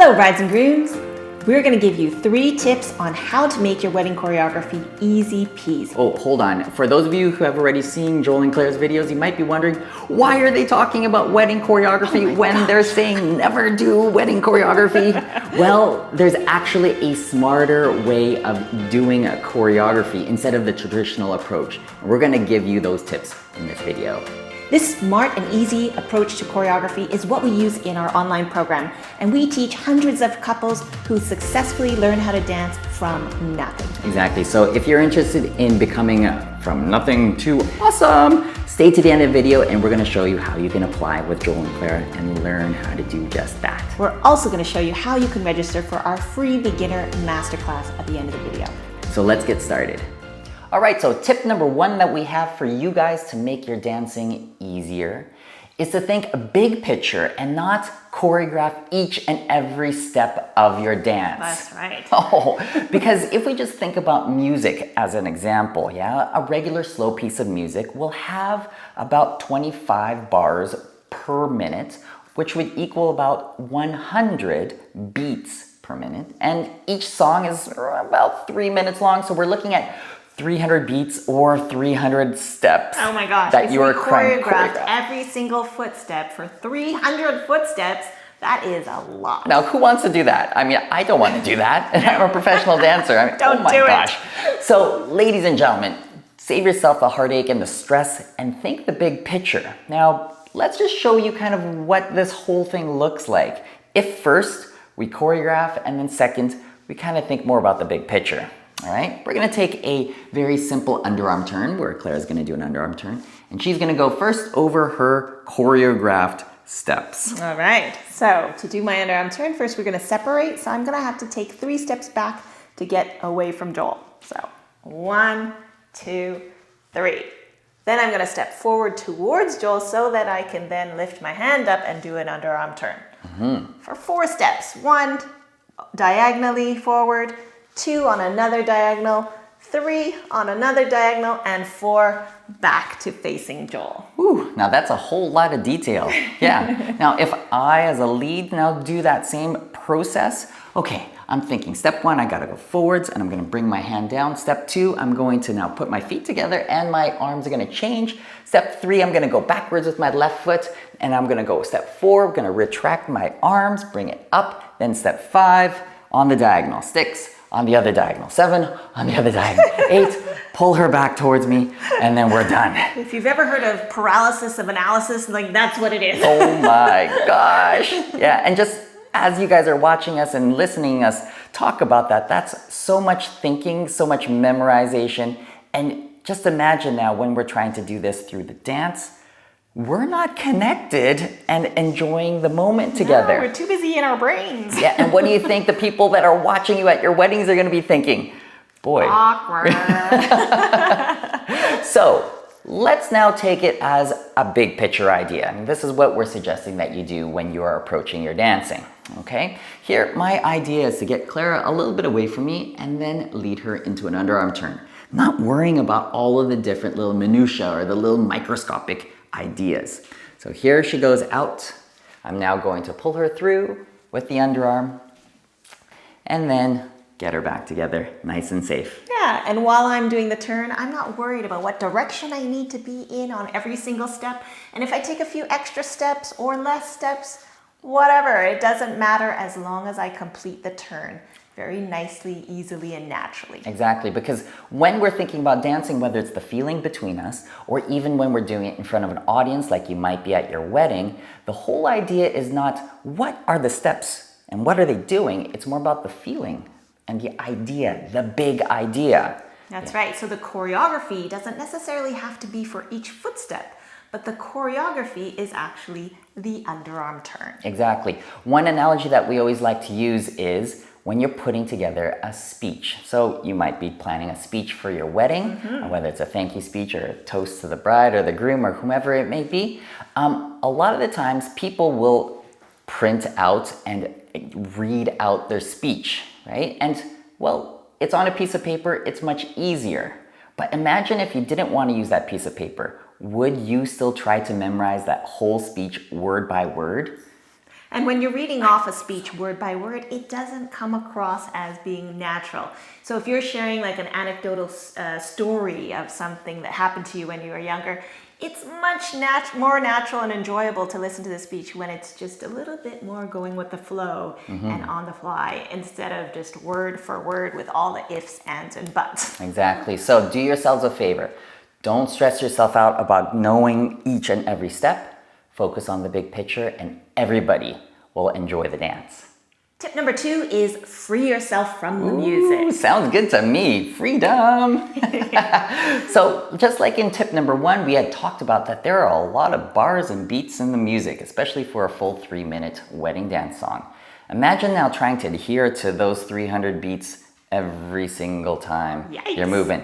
Hello brides and grooms! We're going to give you 3 tips on how to make your wedding choreography easy peasy. Oh, hold on. For those of you who have already seen Joel and Claire's videos, you might be wondering, why are they talking about wedding choreography when they're saying never do wedding choreography? Well, there's actually a smarter way of doing a choreography instead of the traditional approach. And we're going to give you those tips in this video. This smart and easy approach to choreography is what we use in our online program, and we teach hundreds of couples who successfully learn how to dance from nothing. Exactly. So if you're interested in becoming from nothing to awesome, stay to the end of the video and we're going to show you how you can apply with Joel and Claire and learn how to do just that. We're also going to show you how you can register for our free beginner masterclass at the end of the video. So let's get started. All right, so tip number 1 that we have for you guys to make your dancing easier is to think a big picture and not choreograph each and every step of your dance. That's right. Oh, because if we just think about music as an example, yeah, a regular slow piece of music will have about 25 bars per minute, which would equal about 100 beats per minute. And each song is about 3 minutes long, so we're looking at 300 beats or 300 steps. Oh my gosh, that you are choreographed every single footstep for 300 footsteps. That is a lot. Now, who wants to do that? I mean, I don't want to do that. And I'm a professional dancer. I mean, don't oh my do gosh. So, ladies and gentlemen, save yourself the heartache and the stress and think the big picture. Now, let's just show you kind of what this whole thing looks like. If first we choreograph and then second, we kind of think more about the big picture. All right, we're gonna take a very simple underarm turn where Claire's gonna do an underarm turn and she's gonna go first over her choreographed steps. All right, so to do my underarm turn, first we're gonna separate. So I'm gonna have to take 3 steps back to get away from Joel. So 1, 2, 3. Then I'm gonna step forward towards Joel so that I can then lift my hand up and do an underarm turn. For 4 steps, 1 diagonally forward, 2 on another diagonal, 3 on another diagonal, and 4 back to facing Joel. Ooh, now that's a whole lot of detail. Yeah. Now, if I, as a lead, now do that same process, okay, I'm thinking step 1, I gotta go forwards and I'm gonna bring my hand down. Step 2, I'm going to now put my feet together and my arms are gonna change. Step 3, I'm gonna go backwards with my left foot and I'm gonna go step 4, I'm gonna retract my arms, bring it up. Then step 5, on the diagonal, 6, on the other diagonal, 7, on the other diagonal, 8, pull her back towards me, and then we're done. If you've ever heard of paralysis of analysis, like that's what it is. Oh my gosh. Yeah, and just as you guys are watching us and listening us talk about that, that's so much thinking, so much memorization, and just imagine now when we're trying to do this through the dance, we're not connected and enjoying the moment together. No, we're too busy in our brains. Yeah, and what do you think the people that are watching you at your weddings are going to be thinking? Boy. Awkward. So, let's now take it as a big picture idea. And this is what we're suggesting that you do when you are approaching your dancing. Okay? Here, my idea is to get Clara a little bit away from me and then lead her into an underarm turn. Not worrying about all of the different little minutiae or the little microscopic ideas. So here she goes out. I'm now going to pull her through with the underarm and then get her back together nice and safe. Yeah, and while I'm doing the turn, I'm not worried about what direction I need to be in on every single step. And if I take a few extra steps or less steps, whatever, it doesn't matter as long as I complete the turn very nicely, easily, and naturally. Exactly, because when we're thinking about dancing, whether it's the feeling between us, or even when we're doing it in front of an audience like you might be at your wedding, the whole idea is not what are the steps and what are they doing, it's more about the feeling and the idea, the big idea. That's right, so the choreography doesn't necessarily have to be for each footstep, but the choreography is actually the underarm turn. Exactly. One analogy that we always like to use is when you're putting together a speech. So you might be planning a speech for your wedding, whether it's a thank you speech or a toast to the bride or the groom or whomever it may be. A lot of the times people will print out and read out their speech, right? And well, it's on a piece of paper, it's much easier. But imagine if you didn't want to use that piece of paper. Would you still try to memorize that whole speech word by word? And when you're reading off a speech word by word, it doesn't come across as being natural. So if you're sharing like an anecdotal story of something that happened to you when you were younger, it's much more natural and enjoyable to listen to the speech when it's just a little bit more going with the flow and on the fly, instead of just word for word with all the ifs, ands, and buts. Exactly. So do yourselves a favor. Don't stress yourself out about knowing each and every step. Focus on the big picture and everybody will enjoy the dance. Tip number 2 is free yourself from the Ooh, music. sounds good to me. Freedom. So just like in tip number 1, we had talked about that there are a lot of bars and beats in the music, especially for a full 3-minute wedding dance song. Imagine now trying to adhere to those 300 beats every single time you're moving.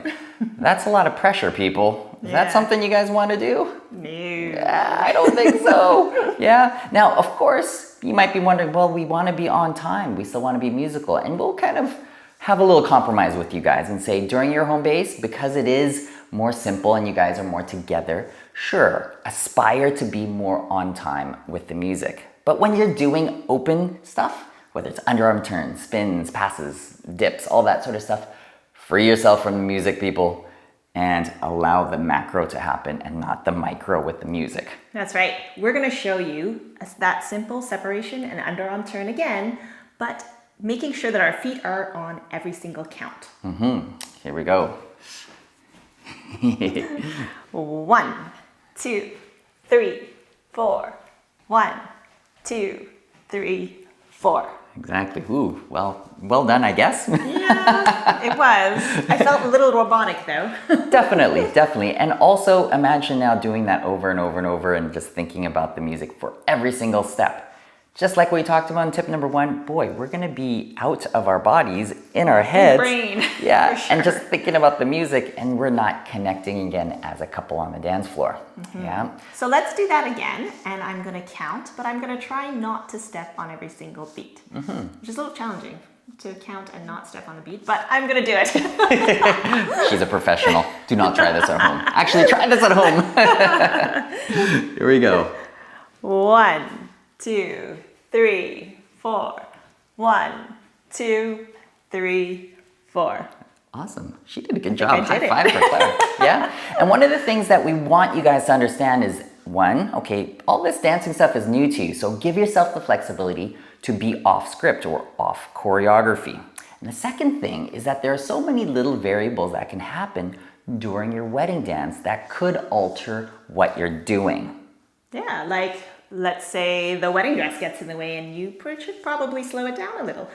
That's a lot of pressure, people. Is that something you guys want to do? No. Yeah, I don't think so. Yeah. Now, of course, you might be wondering, well, we want to be on time. We still want to be musical. And we'll kind of have a little compromise with you guys and say during your home base, because it is more simple and you guys are more together, sure, aspire to be more on time with the music. But when you're doing open stuff, whether it's underarm turns, spins, passes, dips, all that sort of stuff, free yourself from the music, people, and allow the macro to happen and not the micro with the music. That's right. We're going to show you that simple separation and underarm turn again, but making sure that our feet are on every single count. Here we go. 1, 2, 3, 4. 1, 2, 3, 4. Exactly. Ooh, well done, I guess. Yeah, it was. I felt a little robotic though. Definitely. And also imagine now doing that over and over and over and just thinking about the music for every single step. Just like we talked about in tip number 1, boy, we're gonna be out of our bodies, in our heads. Brain. Yeah, For sure. and just thinking about the music, and we're not connecting again as a couple on the dance floor. Yeah. So let's do that again, and I'm gonna count, but I'm gonna try not to step on every single beat, which is a little challenging to count and not step on the beat, but I'm gonna do it. She's a professional. Do not try this at home. Actually, try this at home. Here we go. 1, 2, 3, 4. 1, 2, 3, 4. Awesome. She did a good job. I did High five for Claire. Yeah. And one of the things that we want you guys to understand is, one, okay, all this dancing stuff is new to you, so give yourself the flexibility to be off script or off choreography. And the second thing is that there are so many little variables that can happen during your wedding dance that could alter what you're doing. Yeah, like let's say the wedding dress gets in the way and you should probably slow it down a little.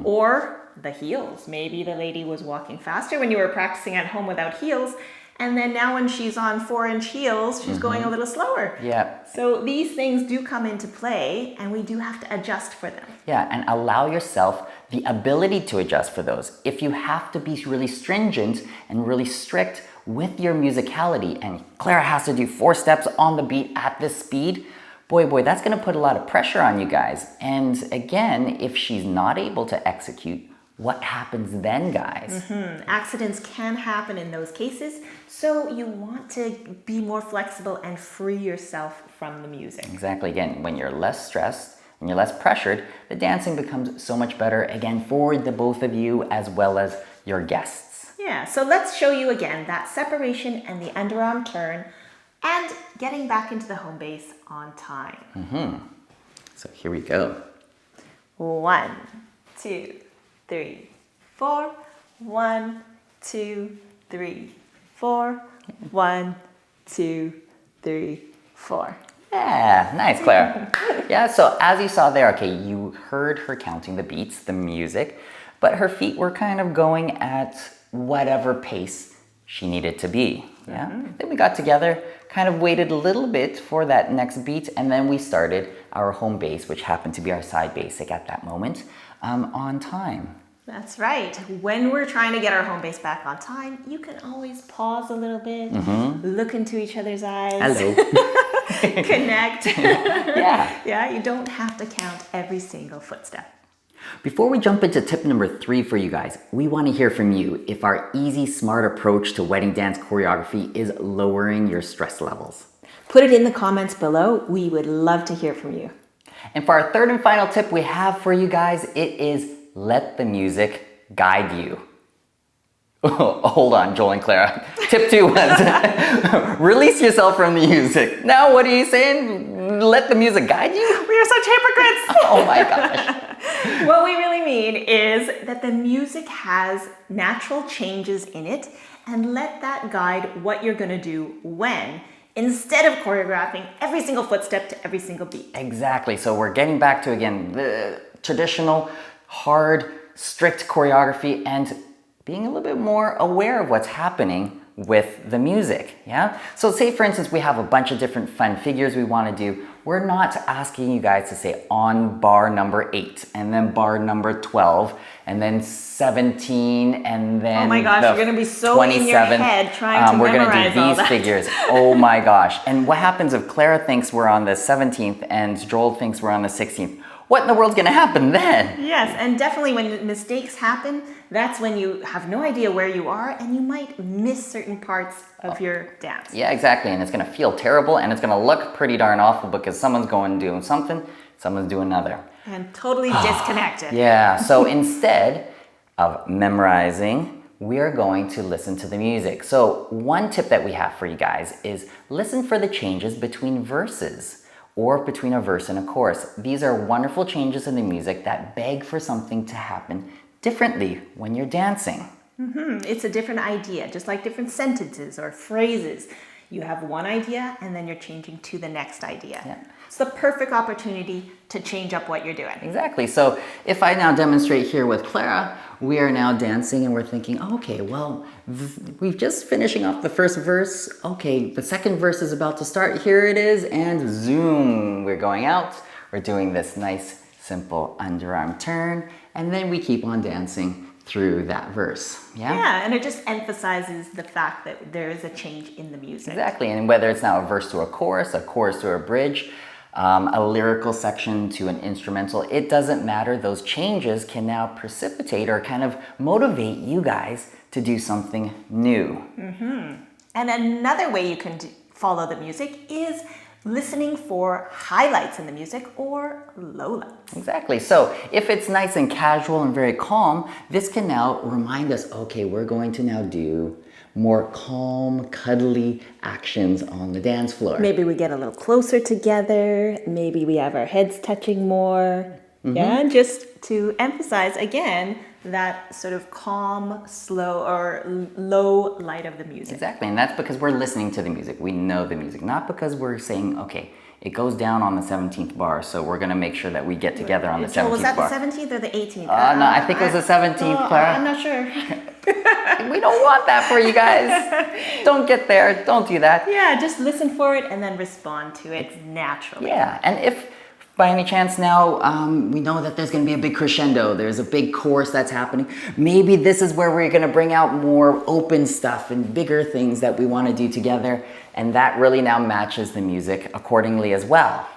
Or the heels. Maybe the lady was walking faster when you were practicing at home without heels, and then now when she's on 4-inch heels, she's going a little slower. Yeah. So these things do come into play and we do have to adjust for them. Yeah, and allow yourself the ability to adjust for those. If you have to be really stringent and really strict with your musicality, and Clara has to do 4 steps on the beat at this speed, boy, that's gonna put a lot of pressure on you guys. And again, if she's not able to execute, what happens then, guys? Accidents can happen in those cases, so you want to be more flexible and free yourself from the music. Exactly. Again, when you're less stressed and you're less pressured, the dancing becomes so much better, again, for the both of you as well as your guests. Yeah, so let's show you again that separation and the underarm turn and getting back into the home base on time. So here we go. 1, 2, 3, 4. 1, 2, 3, 4. 1, 2, 3, 4. Yeah, nice, Claire. Yeah, so as you saw there, okay, you heard her counting the beats, the music, but her feet were kind of going at whatever pace she needed to be. Yeah. Then we got together, kind of waited a little bit for that next beat, and then we started our home base, which happened to be our side basic at that moment, on time. That's right. When we're trying to get our home base back on time, you can always pause a little bit, look into each other's eyes. Hello. Connect. Yeah. You don't have to count every single footstep. Before we jump into tip number 3 for you guys, we want to hear from you if our easy, smart approach to wedding dance choreography is lowering your stress levels. Put it in the comments below. We would love to hear from you. And for our third and final tip we have for you guys, it is let the music guide you. Oh, hold on, Joel and Clara. Tip 2 was release yourself from the music. Now what are you saying? Let the music guide you? We are such hypocrites. Oh my gosh. What we really mean is that the music has natural changes in it, and let that guide what you're gonna do when, instead of choreographing every single footstep to every single beat. Exactly. So we're getting back to, again, the traditional, hard, strict choreography and being a little bit more aware of what's happening with the music, yeah? So say for instance we have a bunch of different fun figures we want to do. We're not asking you guys to say on bar number 8 and then bar number 12 and then 17 and then oh my gosh, you're gonna be so in your head trying to we're memorize gonna all do these that. figures. Oh my gosh. And what happens if Clara thinks we're on the 17th and Joel thinks we're on the 16th? What in the world's gonna happen then? Yes, and definitely when mistakes happen, that's when you have no idea where you are and you might miss certain parts of your dance. Yeah, exactly, and it's gonna feel terrible and it's gonna look pretty darn awful because someone's going doing something, someone's doing another. And totally disconnected. Yeah, so instead of memorizing, we are going to listen to the music. So one tip that we have for you guys is listen for the changes between verses or between a verse and a chorus. These are wonderful changes in the music that beg for something to happen differently when you're dancing. It's a different idea, just like different sentences or phrases. You have one idea and then you're changing to the next idea. Yeah. It's the perfect opportunity to change up what you're doing. Exactly. So if I now demonstrate here with Clara, we are now dancing and we're thinking, okay, well, we've just finishing off the first verse. Okay, the second verse is about to start. Here it is, and zoom, we're going out. We're doing this nice, simple underarm turn, and then we keep on dancing through that verse. Yeah? Yeah, and it just emphasizes the fact that there is a change in the music. Exactly, and whether it's now a verse to a chorus to a bridge, a lyrical section to an instrumental, it doesn't matter. Those changes can now precipitate or kind of motivate you guys to do something new. And another way you can follow the music is listening for highlights in the music or lowlights. Exactly. So if it's nice and casual and very calm, this can now remind us, okay, we're going to now do more calm, cuddly actions on the dance floor. Maybe we get a little closer together. Maybe we have our heads touching more. Yeah, just to emphasize again that sort of calm, slow, or low light of the music. Exactly, and that's because we're listening to the music. We know the music, not because we're saying, okay, it goes down on the 17th bar, so we're gonna make sure that we get together on the 17th bar. So was that the 17th or the 18th? No, I think it was the 17th, Clara. I'm not sure. We don't want that for you guys. Don't get there, don't do that. Yeah, just listen for it and then respond to it naturally. Yeah, and if by any chance now we know that there's going to be a big crescendo, there's a big chorus that's happening, maybe this is where we're going to bring out more open stuff and bigger things that we want to do together, and that really now matches the music accordingly as well.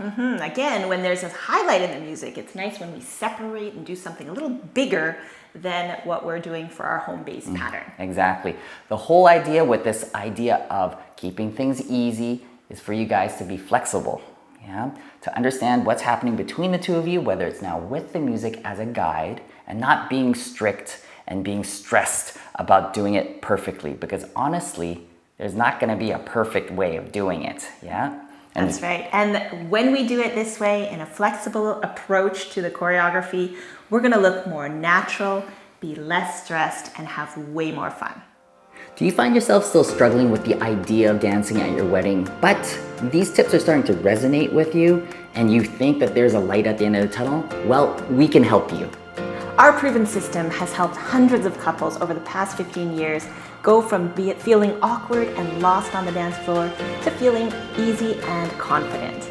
Again, when there's a highlight in the music, it's nice when we separate and do something a little bigger than what we're doing for our home base pattern. Exactly. The whole idea with this idea of keeping things easy is for you guys to be flexible. Yeah, to understand what's happening between the two of you, whether it's now with the music as a guide and not being strict and being stressed about doing it perfectly, because honestly, there's not going to be a perfect way of doing it. Yeah. And that's right. And when we do it this way, in a flexible approach to the choreography, we're going to look more natural, be less stressed, and have way more fun. Do you find yourself still struggling with the idea of dancing at your wedding, but these tips are starting to resonate with you and you think that there's a light at the end of the tunnel? Well, we can help you. Our proven system has helped hundreds of couples over the past 15 years go from feeling awkward and lost on the dance floor to feeling easy and confident.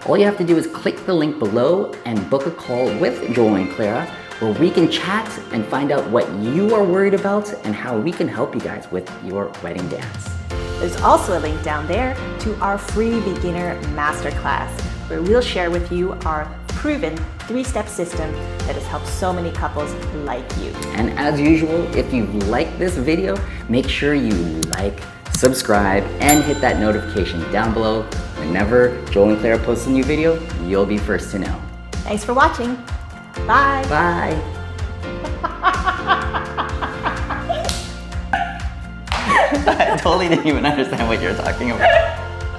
All you have to do is click the link below and book a call with Joel and Clara, where we can chat and find out what you are worried about and how we can help you guys with your wedding dance. There's also a link down there to our free beginner masterclass, where we'll share with you our proven 3-step system that has helped so many couples like you. And as usual, if you like this video, make sure you like, subscribe, and hit that notification down below. Whenever Joel and Clara post a new video, you'll be first to know. Thanks for watching. Bye. Bye. I totally didn't even understand what you're talking about.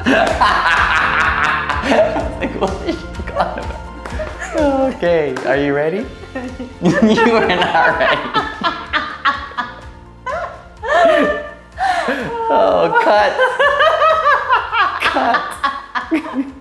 I was like, what is she talking about? Okay, are you ready? You are not ready. Oh, cut. Cut.